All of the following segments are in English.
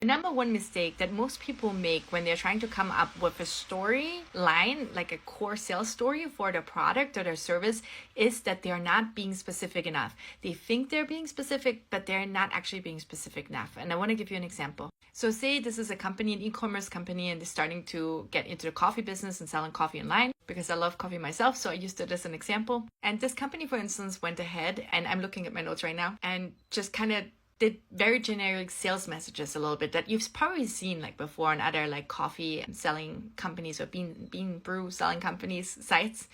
The number one mistake that most people make when they're trying to come up with a storyline, like a core sales story for their product or their service, is that they're not being specific enough. They think they're being specific, but they're not actually being specific enough. And I want to give you an example. So say this is a company, an e-commerce company, and they're starting to get into the coffee business and selling coffee online, because I love coffee myself, so I used it as an example. And this company, for instance, went ahead, and I'm looking at my notes right now, and just kind of did very generic sales messages a little bit that you've probably seen like before on other like coffee selling companies or bean brew selling companies sites.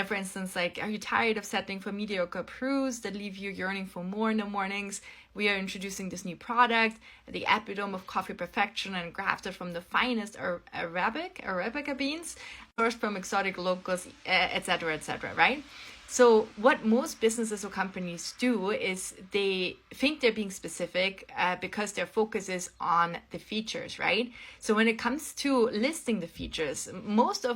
For instance, like, are you tired of settling for mediocre brews that leave you yearning for more in the mornings? We are introducing this new product, the epitome of coffee perfection and grafted from the finest Arabica beans, sourced from exotic locals, etc., etc., right? So what most businesses or companies do is they think they're being specific because their focus is on the features, right? So when it comes to listing the features, most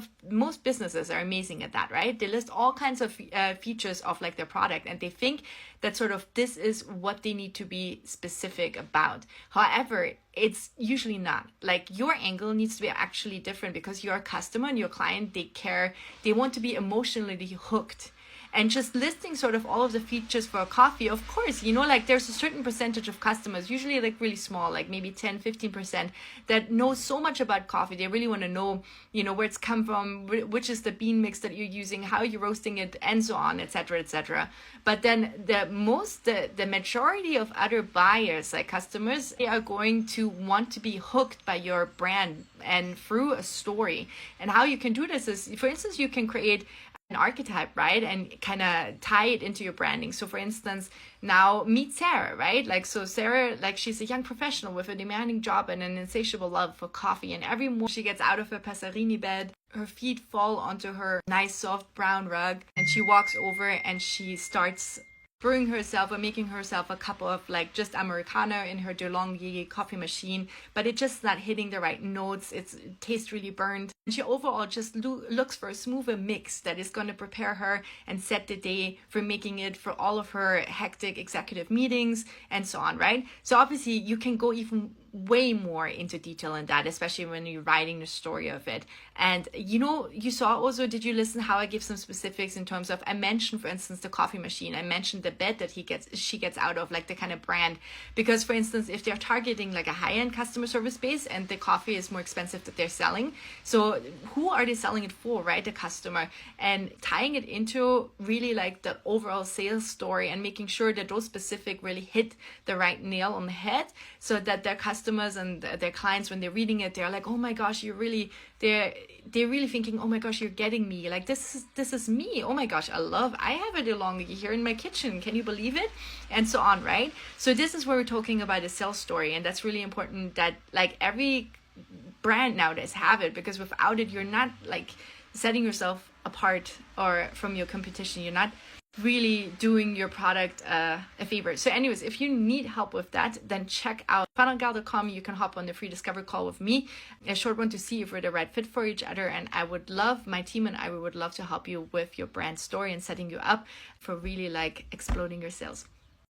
businesses are amazing at that, right? They list all kinds of features of like their product, and they think that sort of this is what they need to be specific about. However, it's usually not. Like, your angle needs to be actually different, because your customer and your client, they want to be emotionally hooked. And just listing sort of all of the features for a coffee, of course, like there's a certain percentage of customers, usually like really small, like maybe 10, 15%, that know so much about coffee. They really want to know, where it's come from, which is the bean mix that you're using, how you're roasting it, and so on, etc., etc. But then the majority of other buyers, like customers, they are going to want to be hooked by your brand and through a story. And how you can do this is, for instance, you can create an archetype, right? And kind of tie it into your branding. So for instance, now meet Sarah, right? Like, so Sarah, like, she's a young professional with a demanding job and an insatiable love for coffee. And every morning she gets out of her Passerini bed, her feet fall onto her nice soft brown rug, and she walks over and she starts brewing herself or making herself a cup of like just Americano in her DeLonghi coffee machine, but it's just not hitting the right notes. It tastes really burnt. And she overall just looks for a smoother mix that is going to prepare her and set the day for making it for all of her hectic executive meetings and so on, right? So obviously you can go even way more into detail in that, especially when you're writing the story of it. And you saw also, did you listen how I give some specifics in terms of, I mentioned, for instance, the coffee machine. I mentioned the bed that she gets out of, like the kind of brand. Because for instance, if they're targeting like a high-end customer service base and the coffee is more expensive that they're selling, so who are they selling it for, right? The customer. And tying it into really like the overall sales story and making sure that those specific really hit the right nail on the head, so that their customers and their clients, when they're reading it, they're like, oh my gosh, they're really thinking, oh my gosh, you're getting me. Like, this is me. Oh my gosh, I have a DeLonghi here in my kitchen. Can you believe it? And so on, right? So this is where we're talking about a sales story. And that's really important, that like every brand nowadays have it, because without it, you're not like setting yourself apart or from your competition. You're not really doing your product a favor. So anyways, if you need help with that, then check out funnelgal.com. You can hop on the free discovery call with me, a short one, to see if we're the right fit for each other. And my team and I would love to help you with your brand story and setting you up for really like exploding your sales.